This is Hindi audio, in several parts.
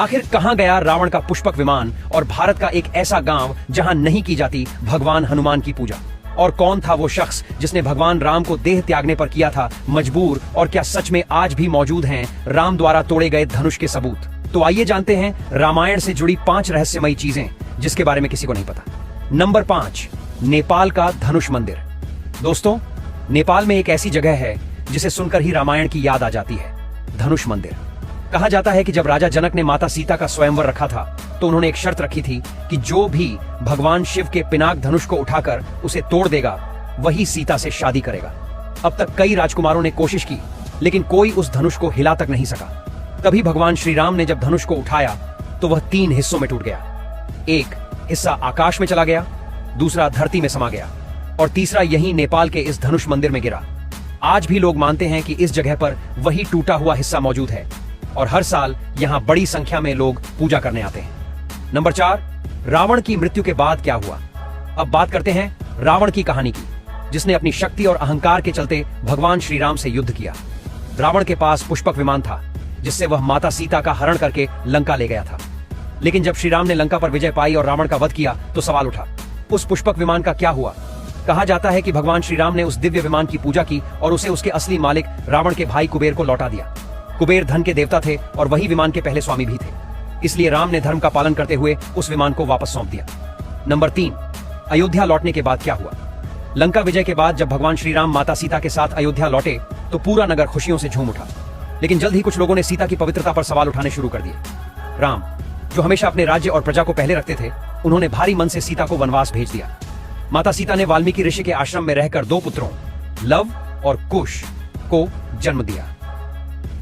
आखिर कहां गया रावण का पुष्पक विमान और भारत का एक ऐसा गांव जहां नहीं की जाती भगवान हनुमान की पूजा? और कौन था वो शख्स जिसने भगवान राम को देह त्यागने पर किया था मजबूर? और क्या सच में आज भी मौजूद हैं राम द्वारा तोड़े गए धनुष के सबूत? तो आइए जानते हैं रामायण से जुड़ी 5 रहस्यमयी चीजें जिसके बारे में किसी को नहीं पता। नंबर 5, नेपाल का धनुष मंदिर। दोस्तों, नेपाल में एक ऐसी जगह है जिसे सुनकर ही रामायण की याद आ जाती है, धनुष मंदिर। कहा जाता है कि जब राजा जनक ने माता सीता का स्वयंवर रखा था तो उन्होंने एक शर्त रखी थी कि जो भी भगवान शिव के पिनाक धनुष को उठाकर उसे तोड़ देगा वही सीता से शादी करेगा। अब तक कई राजकुमारों ने कोशिश की लेकिन कोई उस धनुष को हिला तक नहीं सका। तभी भगवान श्री राम ने जब धनुष को उठाया तो वह 3 हिस्सों में टूट गया। एक हिस्सा आकाश में चला गया, दूसरा धरती में समा गया और तीसरा यही नेपाल के इस धनुष मंदिर में गिरा। आज भी लोग मानते हैं कि इस जगह पर वही टूटा हुआ हिस्सा मौजूद है और हर साल यहां बड़ी संख्या में लोग पूजा करने आते हैं। नंबर 4, रावण की मृत्यु के बाद क्या हुआ? अब बात करते हैं रावण की कहानी की, जिसने अपनी शक्ति और अहंकार के चलते भगवान श्री राम से युद्ध किया। रावण के पास पुष्पक विमान था जिससे वह माता सीता का हरण करके लंका ले गया था। लेकिन जब श्री राम ने लंका पर विजय पाई और रावण का वध किया तो सवाल उठा, उस पुष्पक विमान का क्या हुआ? कहा जाता है कि भगवान श्री राम ने उस दिव्य विमान की पूजा की और उसे उसके असली मालिक रावण के भाई कुबेर को लौटा दिया। कुबेर धन के देवता थे और वही विमान के पहले स्वामी भी थे, इसलिए राम ने धर्म का पालन करते हुए उस विमान को वापस सौंप दिया। नंबर 3, अयोध्या लौटने के बाद क्या हुआ? लंका विजय के बाद जब भगवान श्री राम माता सीता के साथ अयोध्या लौटे तो पूरा नगर खुशियों से झूम उठा। लेकिन जल्द ही कुछ लोगों ने सीता की पवित्रता पर सवाल उठाने शुरू कर दिए। राम, जो हमेशा अपने राज्य और प्रजा को पहले रखते थे, उन्होंने भारी मन से सीता को वनवास भेज दिया। माता सीता ने वाल्मीकि ऋषि के आश्रम में रहकर 2 पुत्रों लव और कुश को जन्म दिया।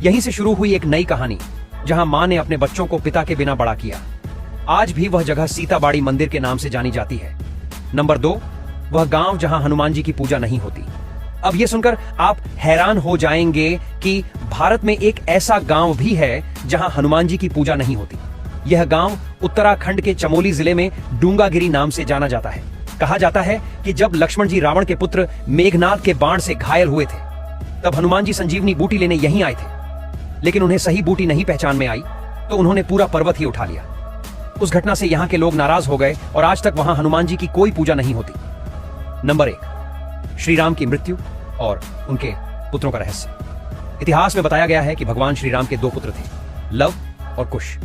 यहीं से शुरू हुई एक नई कहानी जहां मां ने अपने बच्चों को पिता के बिना बड़ा किया। आज भी वह जगह सीताबाड़ी मंदिर के नाम से जानी जाती है। नंबर 2, वह गांव जहां हनुमान जी की पूजा नहीं होती। अब यह सुनकर आप हैरान हो जाएंगे कि भारत में एक ऐसा गांव भी है जहां हनुमान जी की पूजा नहीं होती। यह गांव उत्तराखंड के चमोली जिले में डूंगागिरी नाम से जाना जाता है। कहा जाता है कि जब लक्ष्मण जी रावण के पुत्र मेघनाद के बाण से घायल हुए थे तब हनुमान जी संजीवनी बूटी लेने यहीं आए थे, लेकिन उन्हें सही बूटी नहीं पहचान में आई तो उन्होंने पूरा पर्वत ही उठा लिया। उस घटना से यहां के लोग नाराज हो गए और आज तक वहां हनुमान जी की कोई पूजा नहीं होती। नंबर 1, श्री राम की मृत्यु और उनके पुत्रों का रहस्य। इतिहास में बताया गया है कि भगवान श्री राम के 2 पुत्र थे, लव और कुश।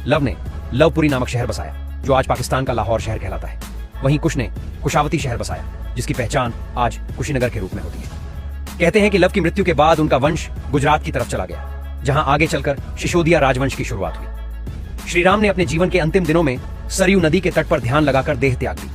लव ने लवपुरी नामक शहर बसाया जो आज पाकिस्तान का लाहौर शहर कहलाता है। वहीं कुश ने कुशावती शहर बसाया जिसकी पहचान आज कुशीनगर के रूप में होती है। कहते हैं कि लव की मृत्यु के बाद उनका वंश गुजरात की तरफ चला गया, जहां आगे चलकर शिशोदिया राजवंश की शुरुआत हुई। श्री राम ने अपने जीवन के अंतिम दिनों में सरयू नदी के तट पर ध्यान लगाकर देह त्याग दी।